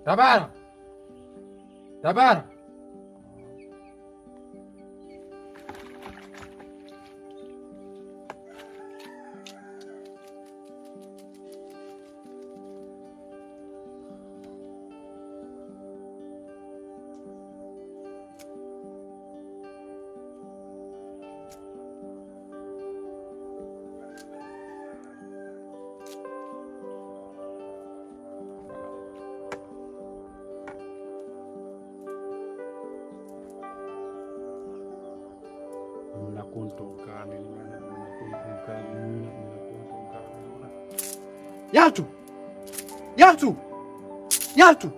Sabar. Sabar. Yaltu! Yaltu! Yaltu!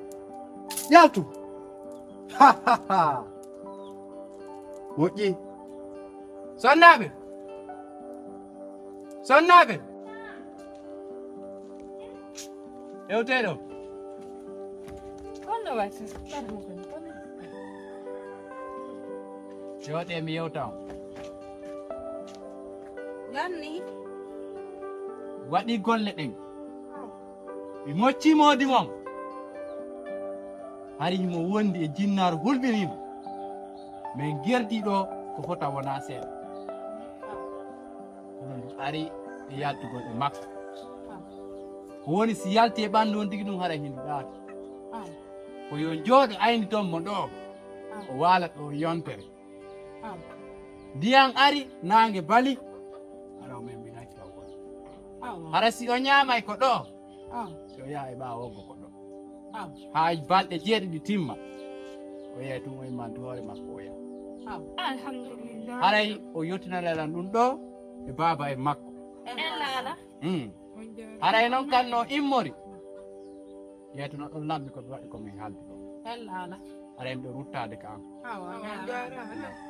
Yaltu! Ha ha ha! Moji! Sonnabe! Sonnabe! Eutero! Quando vai? Jote mi eutao. Lanni? Waɗi golle ɗen ɓe moccimodi mom hari mo wondi e jinnaru hulɓinimo min gerdi ɗo ko fota wona seeɗa kono ndu ari e yaltugol e makko ko woni si yalti e ɓandu on tigi ɗum haɗa hin ɗaata ko yo jooɗo ayni toon mo ɗo o waala ɗo yontere ndiyan ari nangue bali ara men min hakkilo gon hara si o ñaamay ko ɗo si o yaha e ɓaawoggo ko ɗo haa balɗe jeeɗiɗi timma o yeeya tum o immantu hoore makko o yaha Alhamdulillah. haray o yettinalelan ɗum ɗo e baaba e makko Elala. haray noon kan no immori yeetono ɗon lamɓi ko waɗi komin haaldi ɗo Elala. haray ɗo ruttade ka an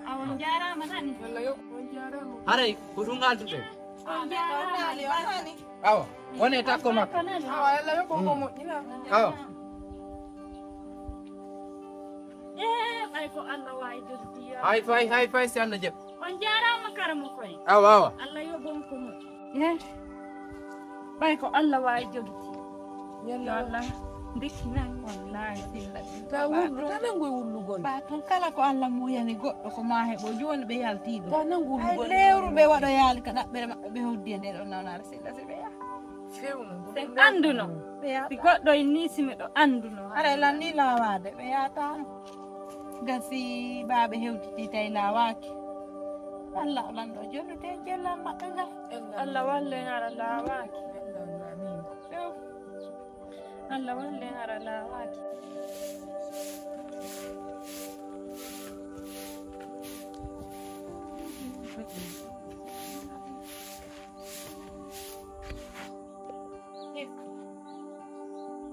Awon jarama nani. haray ko ɗum haalduɗen On jarama. awa woni e takko makko awa Ay ko Allah wawi joddiya. hay fay si Allah jaɓi On jarama karamo koy. awa awa Allah yo bon ko mo. Bay ko Allah wawi joddi. Yalla Allah. Ndikina wallahi billahi. Ta wullu ta nangoy wullugol. Ba ton kala ko Allah muyani goɗɗo ko ma heɓo joni ɓe yaltiɗo. Ta nangoy Ay wullugol. lewru ɓe waɗa yaali ka ɗaɓɓere maɓɓe ɓe hoddi e nder o nawnaare seɗɗa se ɓe yaha. Fewnu. Te anduno. Ɓe yaha. Si goɗɗo e nisimi ɗo anduno. Aɗa lanni lawade ɓe yahata. Gasi baaɓe hewtiti tawi lawaki. Allah lanɗo joni te jellal maɓɓe ngal. Allah walle ngara lawaki. Allah walle ngara lawaki.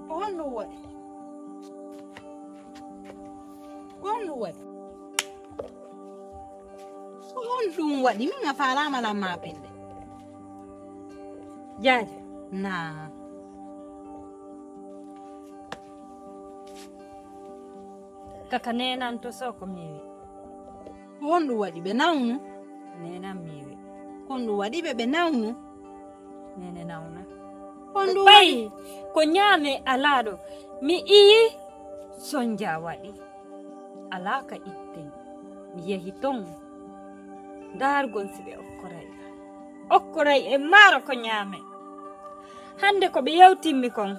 Ko honno waɗi? Ko honno waɗi? Ko honɗum waɗi? Min a falama lamma pelle. Jaaja. Na. Kaka nenan to soko miwi. Ko honɗum waɗi ɓe nawnu? Nenan miwi. Ko honɗum waɗi ɓe nawnu? Nene nauna. Honɗum waɗi? Bay ko nyame alaɗo mi iyi sonja waɗi. Alaka itte. Mi yehi ton. Dargon siɓe okkoray. Okkoray e maro ko nyame. Hande ko ɓe yewtimmi kon.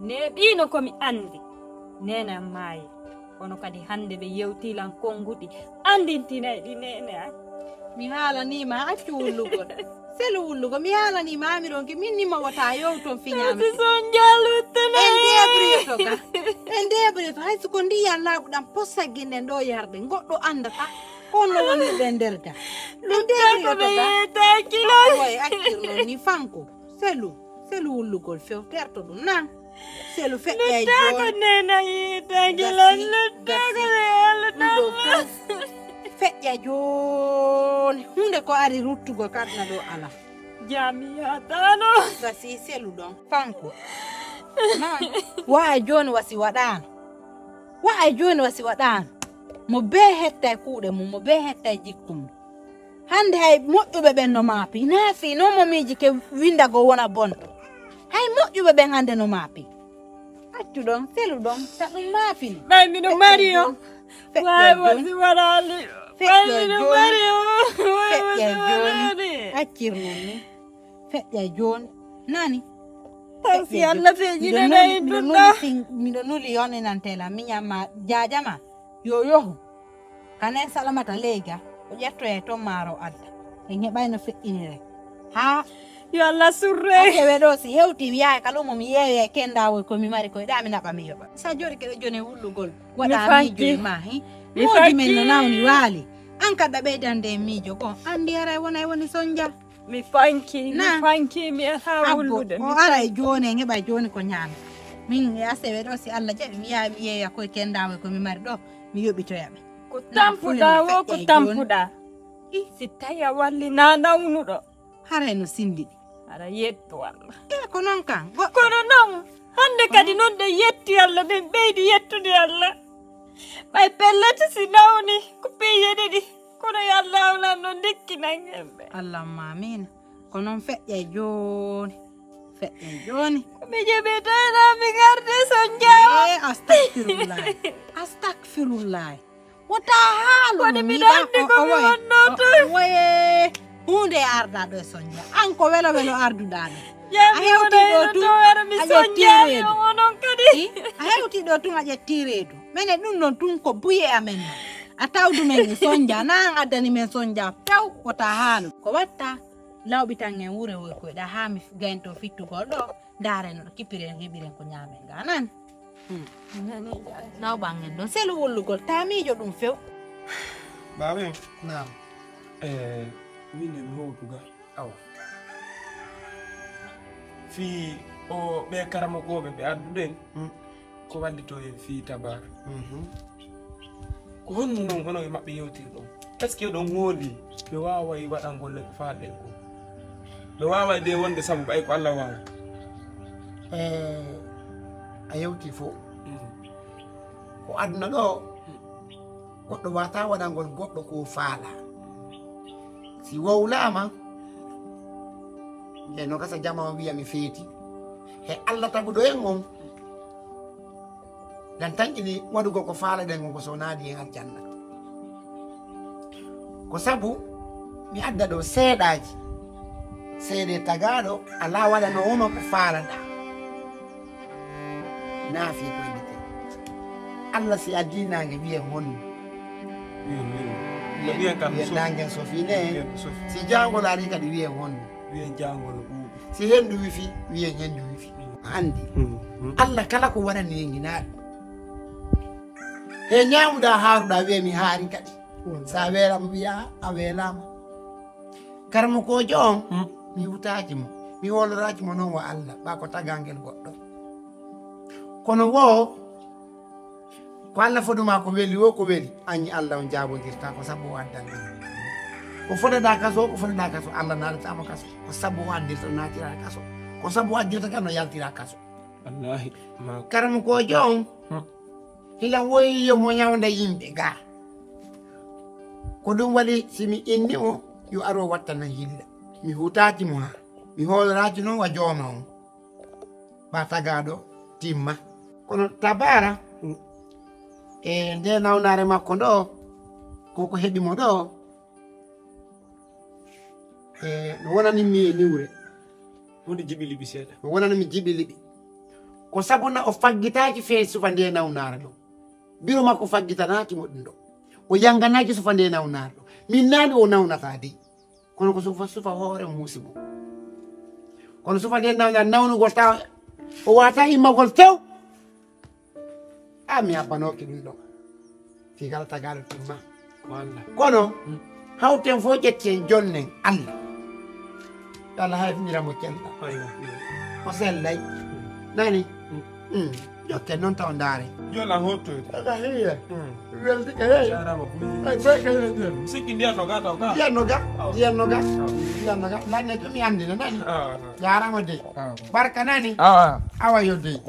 Ne ɓino komi andi. Nena maayi. Kono kadi hande ɓe yewtilan konguɗi. Andintinay ɗi nene ay. Mi haalanima accu wullugol. Selu wullugo mi haalanima amironke min nima wata yewton fiñame. Sonja luttana. En debriyoto ka. En debriyoto hay soko ndiyan laaɓuɗam possagguinen ɗo yarde goɗɗo andata honno woni ɓe nder ga. En debriyoto ka. Oy accirno ni fanko. Selu wullugol fewterto ɗum nan. Selu feƴƴay joni. Nena yitagilan luttago. Feƴƴa joni hunde ko ari ruttugo kadna ɗo ala. jami ya tano Gasi selu don fanko. Na wa joni wasi wadan. Wa joni wasi wadan. Mo be hetta kuude mo be hetta jikkum. Hande hay moƴƴuɓe ɓen no maapi naafi no momiji ke windago wona bonto hay moƴƴuɓe ɓen hande no maapi accu ɗon selu ɗon ta ɗum maafini ɓay mino mario way wasi waɗali ɓay mino mario way wasi waɗali accirnon ni feƴƴa joni nani si allah feejinanayi ɗumɗo miɗo nuli yoninantela miñamma jajama yo yohu kanen salamata leyga o ƴettoye to maaro adda en heɓayno feƴƴinire ha yo allah surre hewe ɗo si hewti wiyaye kala mo mi yeewe kendawoy komi mari koye ɗa mi naɓa mi yoɓa sa joni keɗo joni wullugol waɗa miijoye ma moodi men no nawni waali an kadɗa ɓeydande miijo ko andi ara wona woni sonja mi fanki mi ha wullude o ara e joni en heɓa joni ko ñaami min e asewe ɗo si allah jaɓi mi yaha mi yeeya koye kendawoy komi mari ɗo mi yoɓitoyaɓe ko tampuɗa wo ko tampuɗa si tawi a wallina nawnuɗo haray no sindiɗi aɗa yetto allah ko noon kan kono noon hande kadi noon ɗe yetti allah ɗen ɓeydi yettude allah ɓay pellete si nawni ko piye ɗiɗi kono yo allah awlan no dikkinan hemɓe allah mamina ko noon feƴƴa joni feƴƴa joni mi jeɓetana mi garde son jawa astagfirullahi astagfirullahi wota haalu kono miɗa andi komi wonnoto waye hunde arda ɗo e sonja an ko welo welo arduɗa ɗo a hewtiɗo tum mi sonjaɗo onon kadi a hewtiɗo tum a ƴetti reedu minen ɗum ɗon tum ko buye amen no a tawdu men e sonja nan addani men sonja few wota haalu ko watta lawɓi tan en wure woy koyɗa ha mi gaynto fittugol ɗo dareno ɗo kippiren heɓiren ko ñaamen ga nan nawɓan en ɗon selu wollugol ta miijo ɗum few baɓen nam mine mi howtuga awa fi o ɓe karamakoɓe ɓe adduɗen ko wallito en fi tabara ko honno noon hono e maɓɓe yewtiri ɗon est ce que ɗon hooli ɓe waway waɗan golle ko faaɗen ko ɓe waway de wonde saabu ɓay ko allah wawa a yewti fo ko aduna ɗo goɗɗo wata waɗangol goɗɗo ko faala si wowlama e no gasa jama wiya mi feeti he allah taguɗo en on dan tanƴini waɗugo ko faala ɗen on ko so naadi hen aljanna ko sabu mi adda ɗo seeɗaji seeɗe tagaɗo ala waɗano ono ko faalaɗa naafi ko yiɗite allah si addinage wiye honno wiye nangen sofine si jangol ari kadi wiye honno wiye jangol ɓuuɓi si hendu wifi wiye hendu wifi andi allah kala ko waɗani guinaɗo he ñamuɗa haaruɗa wiye mi haari kadi sa weelama wiya a weelama karmo kojo on mi wutaji mo mi woloraji mo noon wo allah ɓa ko tagangel goɗɗo kono wo ko allah foduma ko weeli wo ko weeli añi allah on jabodirta ko sabu o addani ko foɗeɗa kaso ko foɗeɗa kaso allah naɗatama kaso ko sabu o addirta natira kaso ko sabu o addirta kam no yaltira kaso wallahi karmo kojo on hilan woyiyo mo ñawda yimɓe ga ko ɗum waɗi simi inni o yo aro wattana yilla mi hutaki mo ha mi hooloraki noon wa jooma on ɓa tagaɗo timma kono tabara e nde nawnare makko ɗo koko heɓimo ɗo no wonanimi e niwre hunde jiɓi liɓi seeɗa no wonanimi jiɓi liɓi ko sabuna o faggitaki feewi sufa nde nawnare ɗo biro makko faggitanaki mo ɗum ɗo o yanganaki sufa nde nawnare ɗo min nani o nawnata de kono ko sufa hoore muusimo kono sufa nde nawnugol taw o wata immagol few a mi habbanoki ɗum ɗo fi kala tagaɗo timma walla kono hawten fo ƴetten jonnen allah yo allah hayfiniramo kelɗa o sellay nani jokke noon taw ndaare Jola hottoyde. ala hiya welti ka hey Jarama buy. ay bay kay den Sikki ndiyan no ga taw ka. jiyanno ga jiyanno ga lanne to mi andina nani Ah. jarama de Ah. barka nani Ah. awa yodde